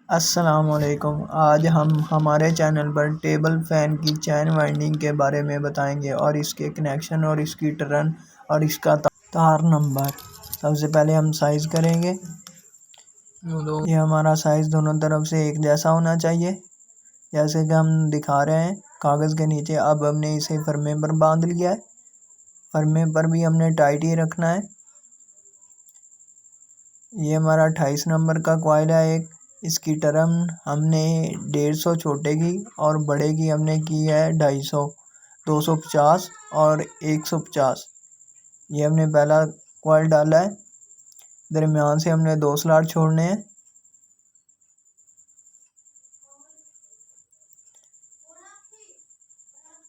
अस्सलामुअलैकुम। आज हम हमारे चैनल पर टेबल फ़ैन की चैन वाइंडिंग के बारे में बताएंगे और इसके कनेक्शन और इसकी टर्न और इसका तार नंबर। सबसे पहले हम साइज़ करेंगे। ये हमारा साइज़ दोनों तरफ से एक जैसा होना चाहिए, जैसे कि हम दिखा रहे हैं कागज़ के नीचे। अब हमने इसे फरमे पर बांध लिया है। फरमे पर भी हमने टाइट ही रखना है। ये हमारा 28 नंबर का कॉइल है एक। इसकी टर्न हमने 150 छोटे की और बड़े की हमने की है 250, 250 और 150। ये हमने पहला कॉइल डाला है। दरमियान से हमने 2 स्लॉट छोड़ने हैं।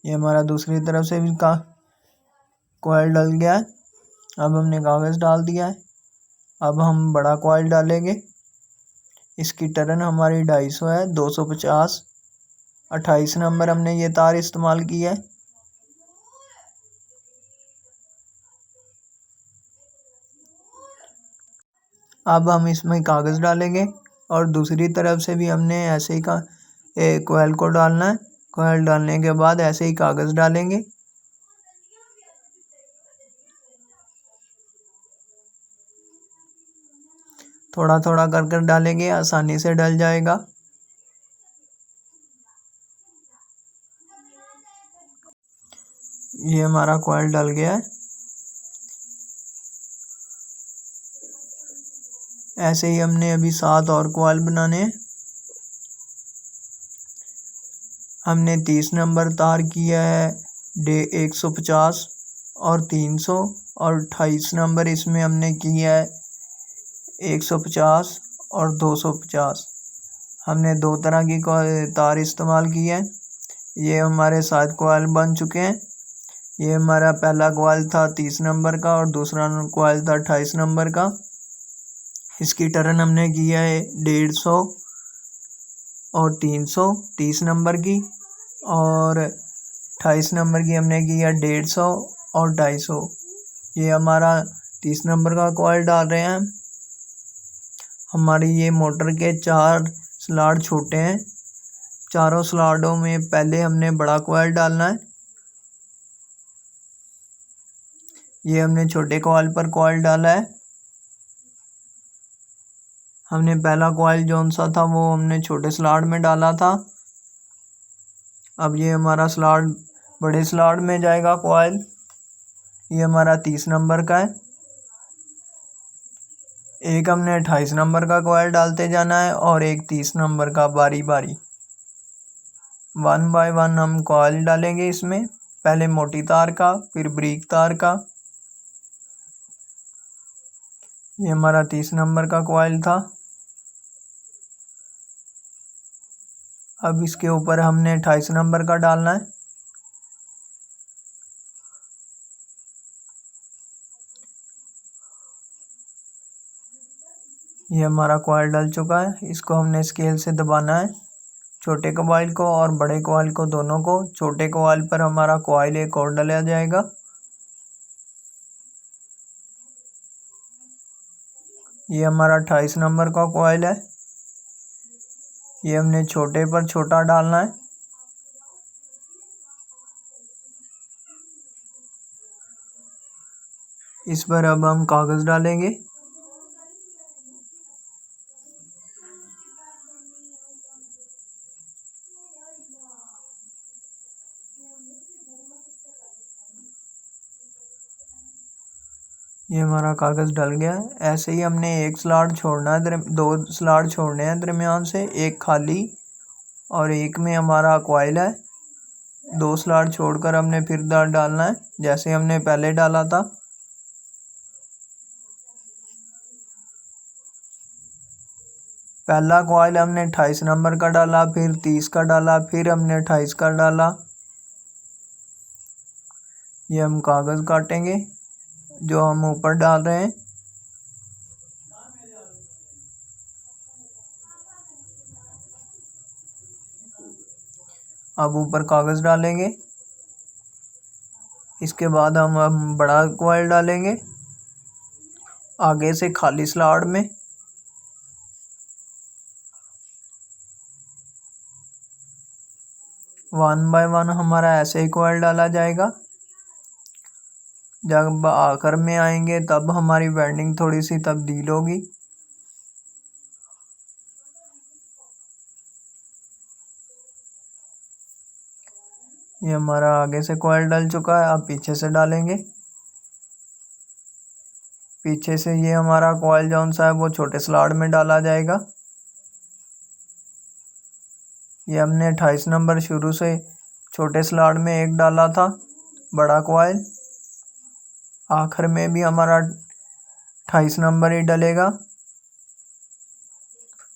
ये हमारा दूसरी तरफ से भी कॉइल डल गया है। अब हमने कागज़ डाल दिया है। अब हम बड़ा कॉइल डालेंगे। इसकी टर्न हमारी 250 है, 250, 28 नंबर हमने ये तार इस्तेमाल किया है। अब हम इसमें कागज़ डालेंगे और दूसरी तरफ से भी हमने ऐसे ही कोयल को डालना है। कोयल डालने के बाद ऐसे ही कागज़ डालेंगे। थोड़ा थोड़ा कर कर डालेंगे, आसानी से डल जाएगा। ये हमारा कोयल डल गया है। ऐसे ही हमने अभी 7 और कोयल बनाने हैं। हमने 30 नंबर तार किया है 150 और 300, और 28 नंबर इसमें हमने किया है 150 और 250। हमने 2 तरह की तार इस्तेमाल की है। ये हमारे 7 कोयल बन चुके हैं। ये हमारा पहला कोयल था 30 नंबर का और दूसरा कोयल था 28 नंबर का। इसकी टर्न हमने किया है 150 और 300 30 नंबर की, और 28 नंबर की हमने किया 150 और 250। ये हमारा 30 नंबर का कॉइल डाल रहे हैं। हमारी ये मोटर के 4 स्लॉट छोटे हैं। चारों स्लॉटों में पहले हमने बड़ा कॉइल डालना है। ये हमने छोटे कॉइल पर कॉइल डाला है। हमने पहला कॉइल जौन सा था वो हमने छोटे स्लॉट में डाला था। अब ये हमारा स्लॉट बड़े स्लॉट में जाएगा कॉइल। ये हमारा 30 नंबर का है। एक हमने 28 नंबर का कॉइल डालते जाना है और एक 30 नंबर का, बारी बारी 1 बाय 1 हम कॉइल डालेंगे इसमें। पहले मोटी तार का, फिर बारीक तार का। ये हमारा 30 नंबर का कॉइल था। अब इसके ऊपर हमने 28 नंबर का डालना है। ये हमारा कॉइल डल चुका है। इसको हमने स्केल से दबाना है, छोटे कॉइल को और बड़े कॉइल को, दोनों को। छोटे कॉइल पर हमारा कॉइल एक और डाला जाएगा। ये हमारा 28 नंबर का कॉइल है। ये हमने छोटे पर छोटा डालना है। इस पर अब हम कागज़ डालेंगे। ये हमारा कागज़ डल गया है। ऐसे ही हमने एक स्लॉट छोड़ना है, 2 स्लॉट छोड़ने हैं दरमियान से, एक खाली और एक में हमारा कॉइल है। 2 स्लॉट छोड़कर हमने फिर डालना है जैसे हमने पहले डाला था। पहला कॉइल हमने 28 नंबर का डाला, फिर 30 का डाला, फिर हमने 28 का डाला। ये हम कागज़ काटेंगे जो हम ऊपर डाल रहे हैं। अब ऊपर कागज़ डालेंगे। इसके बाद हम बड़ा कॉइल डालेंगे आगे से खाली स्लॉट में। 1 बाय 1 हमारा ऐसे ही कॉइल डाला जाएगा। जब आखिर में आएंगे तब हमारी वाइंडिंग थोड़ी सी तब्दील होगी। ये हमारा आगे से कॉइल डल चुका है। अब पीछे से डालेंगे। पीछे से ये हमारा कॉइल जौन सा है वो छोटे स्लॉट में डाला जाएगा। ये हमने 28 नंबर शुरू से छोटे स्लॉट में एक डाला था बड़ा कॉइल। आखिर में भी हमारा 28 नंबर ही डलेगा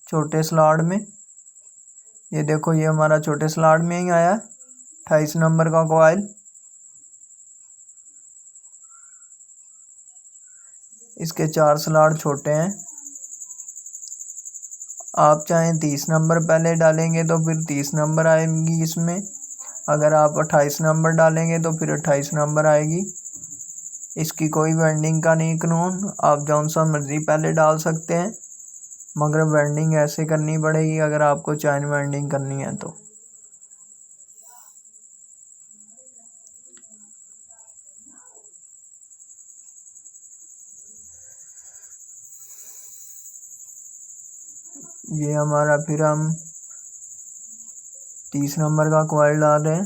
छोटे स्लॉट में। ये देखो ये हमारा छोटे स्लॉट में ही आया 28 नंबर का कॉइल। इसके 4 स्लॉट छोटे हैं। आप चाहें 30 नंबर पहले डालेंगे तो फिर 30 नंबर आएगी इसमें। अगर आप 28 नंबर डालेंगे तो फिर 28 नंबर आएगी। इसकी कोई वेंडिंग का नहीं कानून, आप जौन सा मर्जी पहले डाल सकते हैं, मगर वेंडिंग ऐसे करनी पड़ेगी अगर आपको चैन वेंडिंग करनी है तो। ये हमारा फिर हम 30 नंबर का कॉइल डाल रहे हैं।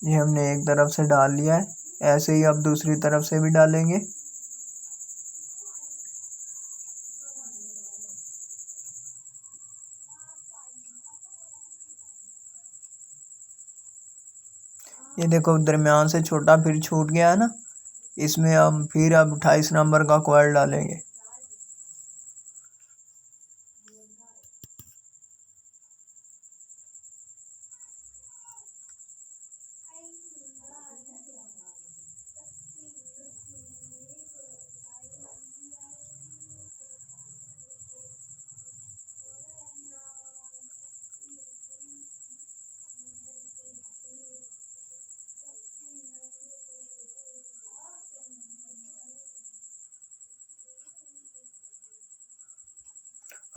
ये हमने एक तरफ से डाल लिया है, ऐसे ही अब दूसरी तरफ से भी डालेंगे। ये देखो दरमियान से छोटा फिर छूट गया है ना, इसमें हम फिर अब 28 नंबर का कॉइल डालेंगे।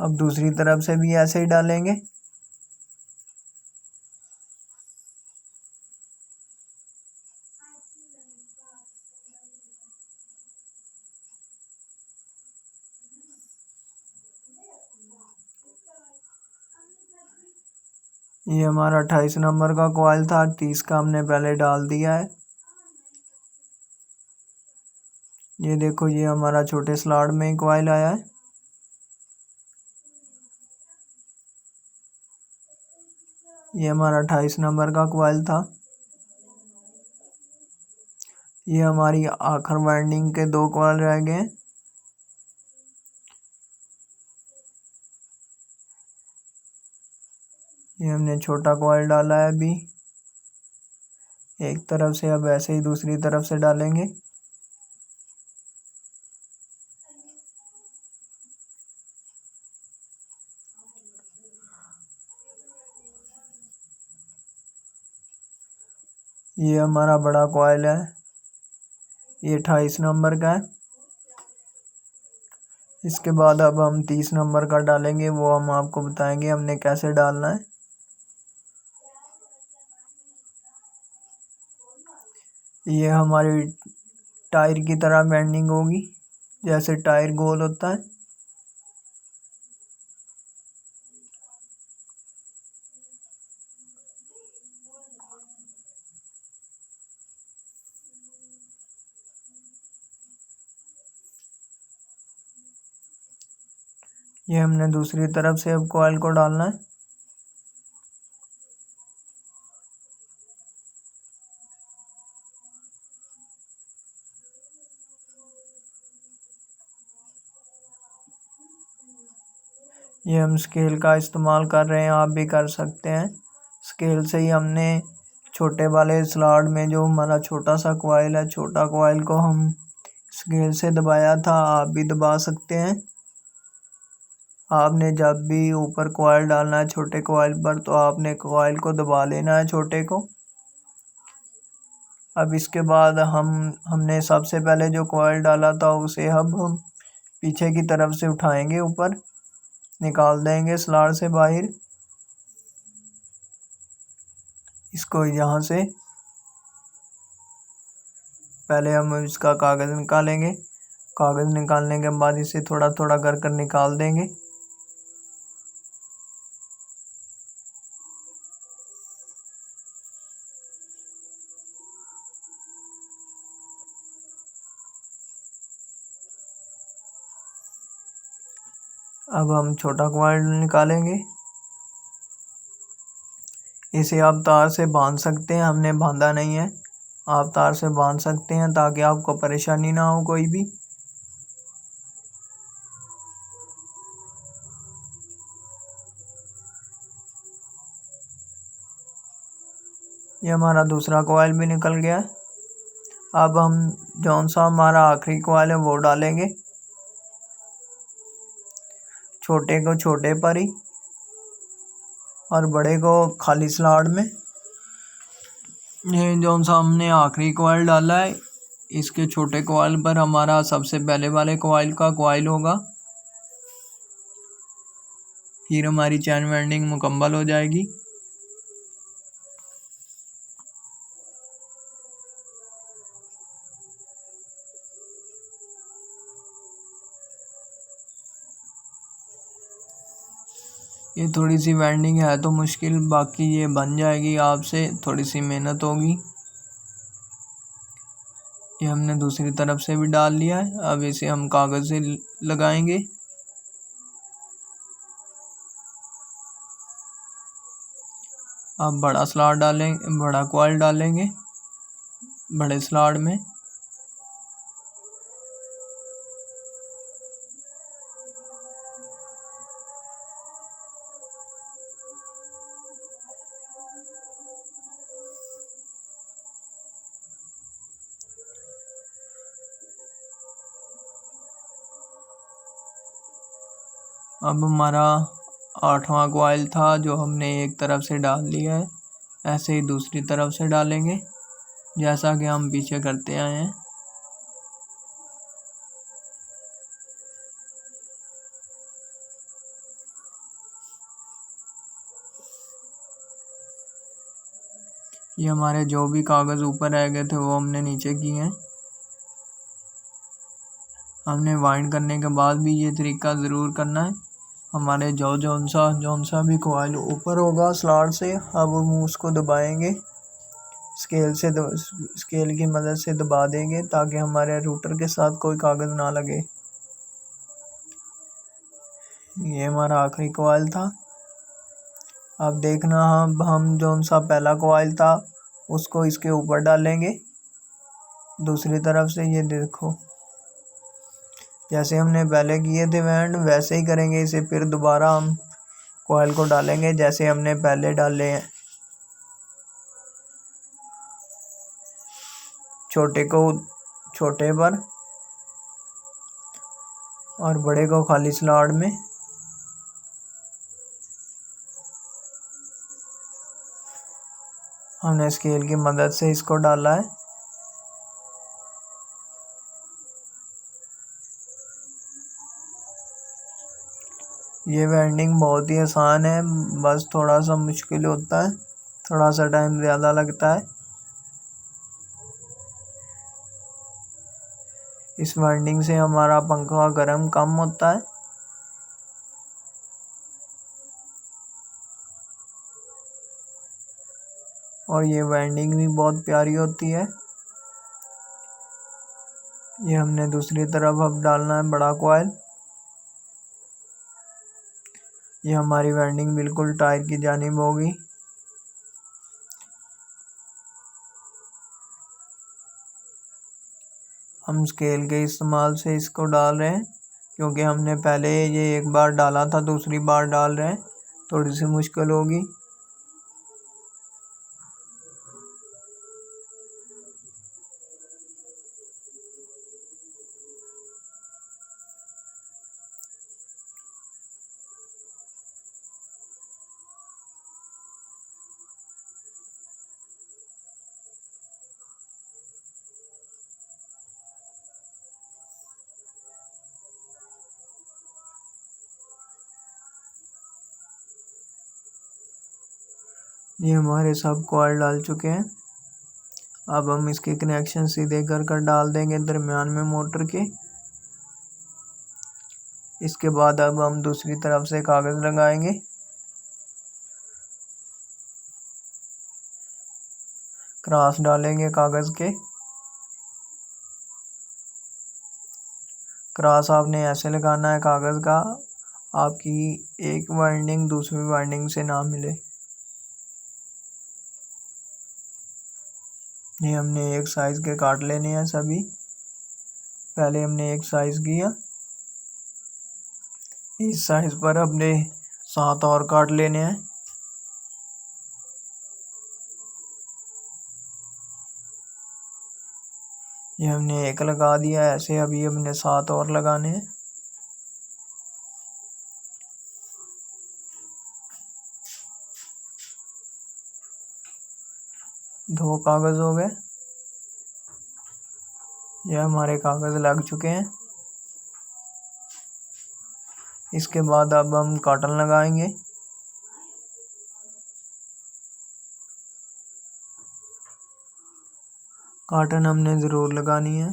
अब दूसरी तरफ से भी ऐसे ही डालेंगे। ये हमारा 28 नंबर का कॉइल था, 30 का हमने पहले डाल दिया है। ये देखो ये हमारा छोटे स्लॉट में ही कॉइल आया है। ये हमारा 28 नंबर का कॉइल था। ये हमारी आखिर वाइंडिंग के 2 कॉइल रह गए। ये हमने छोटा कॉइल डाला है अभी एक तरफ से, अब ऐसे ही दूसरी तरफ से डालेंगे। ये हमारा बड़ा कॉइल है, ये 28 नंबर का है। इसके बाद अब हम 30 नंबर का डालेंगे, वो हम आपको बताएंगे हमने कैसे डालना है। ये हमारी टायर की तरह बेंडिंग होगी, जैसे टायर गोल होता है। ये हमने दूसरी तरफ से अब कॉइल को डालना है। ये हम स्केल का इस्तेमाल कर रहे हैं, आप भी कर सकते हैं। स्केल से ही हमने छोटे वाले स्लॉट में जो हमारा छोटा सा कॉइल है, छोटा कॉइल को हम स्केल से दबाया था, आप भी दबा सकते हैं। आपने जब भी ऊपर कॉइल डालना है छोटे कॉइल पर तो आपने कॉइल को दबा लेना है छोटे को। अब इसके बाद हमने सबसे पहले जो कॉइल डाला था उसे अब हम पीछे की तरफ से उठाएंगे, ऊपर निकाल देंगे स्लॉट से बाहर। इसको यहाँ से पहले हम इसका कागज़ निकालेंगे। कागज़ निकालने के बाद इसे थोड़ा थोड़ा कर कर निकाल देंगे। अब हम छोटा कॉइल निकालेंगे। इसे आप तार से बांध सकते हैं, हमने बांधा नहीं है। आप तार से बांध सकते हैं ताकि आपको परेशानी ना हो कोई भी। ये हमारा दूसरा कॉइल भी निकल गया है। अब हम जौन सा हमारा आखिरी कॉइल है वो डालेंगे, छोटे को छोटे पर ही और बड़े को खाली स्लॉट में। ये जौन सा हमने आखिरी कॉइल डाला है, इसके छोटे कॉइल पर हमारा सबसे पहले वाले कॉइल का कॉइल होगा। फिर हमारी चैन वेल्डिंग मुकम्मल हो जाएगी। ये थोड़ी सी वेल्डिंग है तो मुश्किल, बाकी ये बन जाएगी, आपसे थोड़ी सी मेहनत होगी। ये हमने दूसरी तरफ से भी डाल लिया है। अब इसे हम कागज़ से लगाएंगे। अब बड़ा स्लॉट डालेंगे, बड़ा कॉइल डालेंगे बड़े स्लॉट में। अब हमारा 8वां कॉइल था जो हमने एक तरफ से डाल लिया है, ऐसे ही दूसरी तरफ से डालेंगे जैसा कि हम पीछे करते आए हैं। ये हमारे जो भी कागज़ ऊपर रह गए थे वो हमने नीचे किए हैं। हमने वाइंड करने के बाद भी ये तरीका ज़रूर करना है। हमारे जौन सा भी कॉइल ऊपर होगा स्लॉट से, अब हम उसको दबाएंगे, स्केल की मदद से दबा देंगे ताकि हमारे रूटर के साथ कोई कागज़ ना लगे। ये हमारा आखिरी कॉइल था। अब देखना, हम जौन सा पहला कॉइल था उसको इसके ऊपर डालेंगे दूसरी तरफ से। ये देखो, जैसे हमने पहले किए थे वेंड, वैसे ही करेंगे इसे। फिर दोबारा हम कॉइल को डालेंगे जैसे हमने पहले डाले हैं। छोटे को छोटे पर और बड़े को खाली स्लॉट में। हमने स्केल की मदद से इसको डाला है। ये वेल्डिंग बहुत ही आसान है, बस थोड़ा सा मुश्किल होता है, थोड़ा सा टाइम ज़्यादा लगता है। इस वेल्डिंग से हमारा पंखा गर्म कम होता है। और ये वेल्डिंग भी बहुत प्यारी होती है। ये हमने दूसरी तरफ अब डालना है बड़ा कॉइल। ये हमारी वेल्डिंग बिल्कुल टायर की जानिब होगी। हम स्केल के इस्तेमाल से इसको डाल रहे हैं क्योंकि हमने पहले ये एक बार डाला था, दूसरी बार डाल रहे हैं, थोड़ी सी मुश्किल होगी। ये हमारे सब कॉइल डाल चुके हैं। अब हम इसके कनेक्शन सीधे कर डाल देंगे दरमियान में मोटर के। इसके बाद अब हम दूसरी तरफ से कागज़ लगाएंगे। क्रॉस डालेंगे कागज़ के। क्रॉस आपने ऐसे लगाना है कागज़ का, आपकी एक वाइंडिंग दूसरी वाइंडिंग से ना मिले। ये हमने एक साइज़ के काट लेने हैं सभी। पहले हमने एक साइज़ किया, इस साइज़ पर हमने 7 और काट लेने हैं। ये हमने एक लगा दिया, ऐसे अभी हमने 7 और लगाने हैं। दो कागज़ हो गए। ये हमारे कागज़ लग चुके हैं। इसके बाद अब हम कॉटन लगाएंगे। कॉटन हमने ज़रूर लगानी है।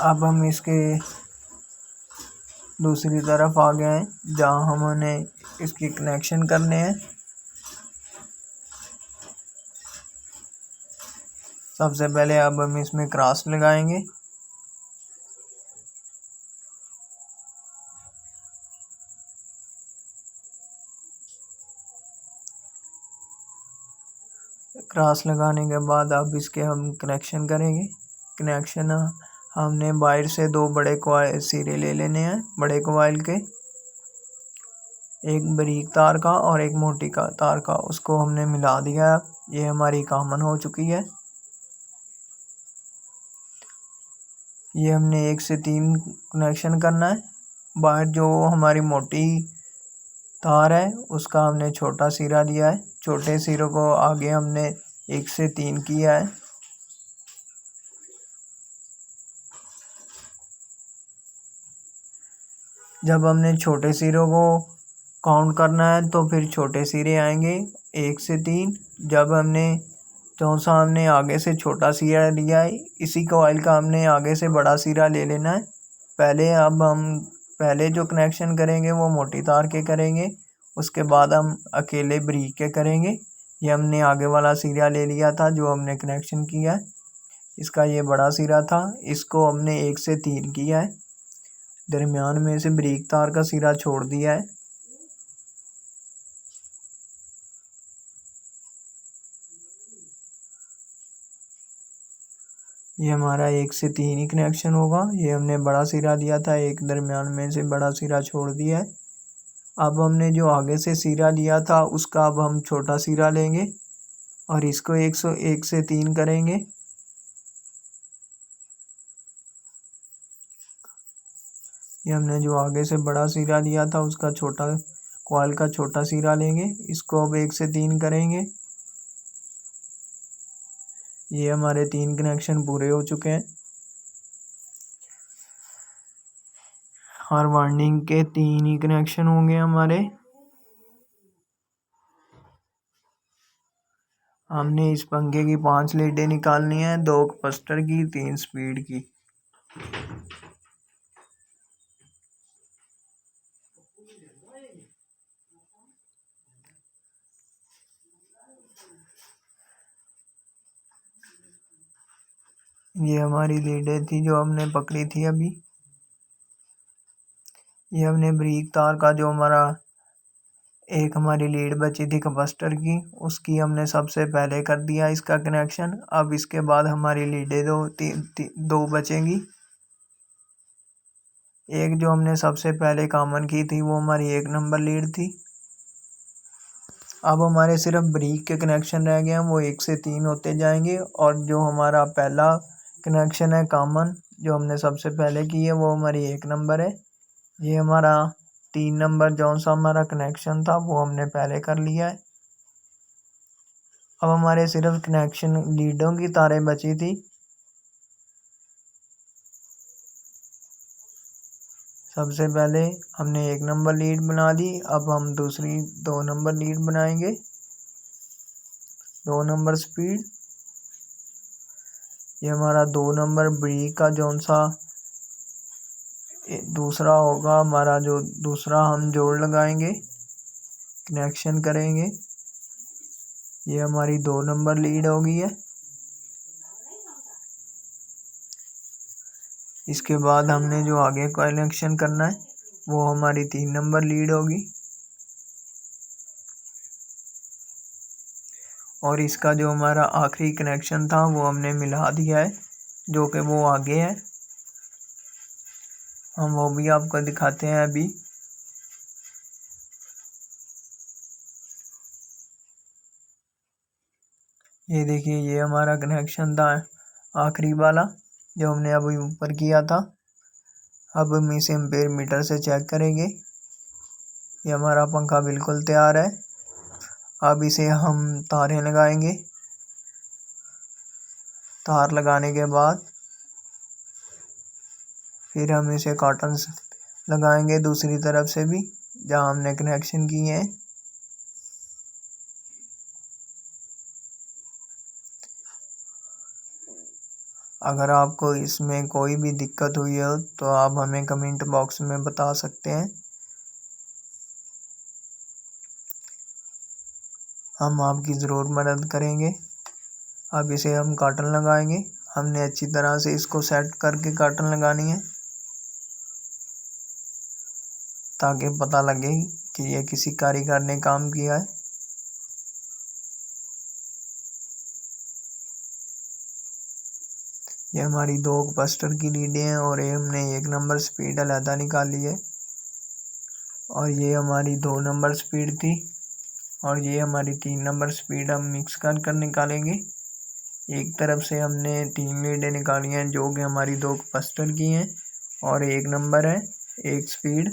अब हम इसके दूसरी तरफ आ गए हैं जहाँ हमने इसकी कनेक्शन करने हैं। सबसे पहले अब हम इसमें क्रॉस लगाएंगे। क्रॉस लगाने के बाद अब इसके हम कनेक्शन करेंगे। कनेक्शन हमने वायर से दो बड़े कॉइल सिरे ले लेने हैं, बड़े कॉइल के, एक बारीक तार का और एक मोटी का तार का, उसको हमने मिला दिया। ये हमारी कॉमन हो चुकी है। ये हमने 1 से 3 कनेक्शन करना है। बाहर जो हमारी मोटी तार है उसका हमने छोटा सिरा लिया है, छोटे सिरों को आगे हमने 1 से 3 किया है। जब हमने छोटे सिरों को काउंट करना है तो फिर छोटे सिरे आएंगे 1 से 3। जब हमने चौथा हमने आगे से छोटा सिरा लिया है, इसी कॉइल का हमने आगे से बड़ा सिरा ले लेना है। पहले जो कनेक्शन करेंगे वो मोटी तार के करेंगे, उसके बाद हम अकेले बारीक के करेंगे। ये हमने आगे वाला सिरा ले लिया था जो हमने कनेक्शन किया है, इसका ये बड़ा सिरा था, इसको हमने 1 से 3 किया है। दरमियान में से बारीक तार का सिरा छोड़ दिया है। ये हमारा 1 से 3 ही कनेक्शन होगा। ये हमने बड़ा सिरा दिया था, एक दरमियान में से बड़ा सिरा छोड़ दिया है। अब हमने जो आगे से सिरा लिया था उसका अब हम छोटा सिरा लेंगे और इसको 1 से 3 करेंगे। ये हमने जो आगे से बड़ा सिरा लिया था उसका छोटा कॉइल का छोटा सिरा लेंगे, इसको अब 1 से 3 करेंगे। ये हमारे 3 कनेक्शन पूरे हो चुके हैं। हर वाइंडिंग के 3 ही कनेक्शन होंगे हमारे। हमने इस पंखे की 5 लीडें निकालनी है, 2 कैपेसिटर की, 3 स्पीड की। ये हमारी लीडें थी जो हमने पकड़ी थी अभी। ये हमने बारीक तार का जो एक हमारी लीड बची थी कैपेसिटर की, उसकी हमने सबसे पहले कर दिया इसका कनेक्शन। अब इसके बाद हमारी लीडें दो बचेंगी। एक जो हमने सबसे पहले कॉमन की थी वो हमारी 1 नंबर लीड थी। अब हमारे सिर्फ बारीक के कनेक्शन रह गए हैं, वो 1 से 3 होते जाएंगे। और जो हमारा पहला कनेक्शन है कॉमन जो हमने सबसे पहले की है वो हमारी 1 नंबर है। ये हमारा 3 नंबर जौन सा हमारा कनेक्शन था वो हमने पहले कर लिया है। अब हमारे सिर्फ कनेक्शन लीडों की तारें बची थी। सबसे पहले हमने 1 नंबर लीड बना दी। अब हम दूसरी 2 नंबर लीड बनाएंगे। 2 नंबर स्पीड, ये हमारा 2 नंबर बी का जौन सा दूसरा होगा हमारा, जो दूसरा हम जोड़ लगाएंगे, कनेक्शन करेंगे। ये हमारी 2 नंबर लीड होगी है। इसके बाद हमने जो आगे कनेक्शन करना है वो हमारी 3 नंबर लीड होगी। और इसका जो हमारा आखिरी कनेक्शन था वो हमने मिला दिया है, जो कि वो आगे है। हम वो भी आपको दिखाते हैं अभी। ये देखिए, ये हमारा कनेक्शन था आखिरी वाला जो हमने अभी ऊपर किया था। अब हम इसे एम्पेयर मीटर से चेक करेंगे। ये हमारा पंखा बिल्कुल तैयार है। अब इसे हम तारें लगाएंगे। तार लगाने के बाद फिर हम इसे कॉटन लगाएंगे दूसरी तरफ से भी, जहां हमने कनेक्शन किए हैं। अगर आपको इसमें कोई भी दिक्कत हुई हो तो आप हमें कमेंट बॉक्स में बता सकते हैं, हम आपकी ज़रूर मदद करेंगे। अब इसे हम कॉटन लगाएंगे। हमने अच्छी तरह से इसको सेट करके कॉटन लगानी है, ताकि पता लगे कि ये किसी कारीगर ने काम किया है। ये हमारी 2 कैपेसिटर की लीडें हैं और ये हमने 1 नंबर स्पीड अलहदा निकाली है। और ये हमारी 2 नंबर स्पीड थी और ये हमारी 3 नंबर स्पीड हम मिक्स कर निकालेंगे। एक तरफ से हमने 3 लीडें निकाली हैं जो कि हमारी 2 कैपेसिटर की हैं और 1 नंबर है, 1 स्पीड,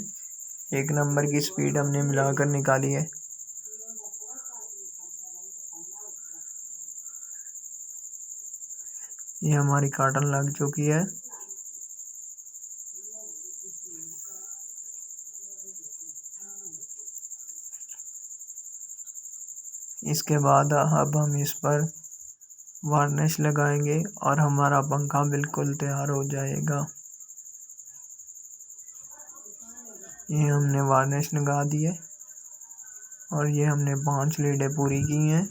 1 नंबर की स्पीड हमने मिलाकर निकाली है। ये हमारी कॉटन लग चुकी है। इसके बाद अब हम इस पर वार्निश लगाएंगे और हमारा पंखा बिल्कुल तैयार हो जाएगा। ये हमने वार्निश लगा दी है और ये हमने 5 लीडें पूरी की हैं।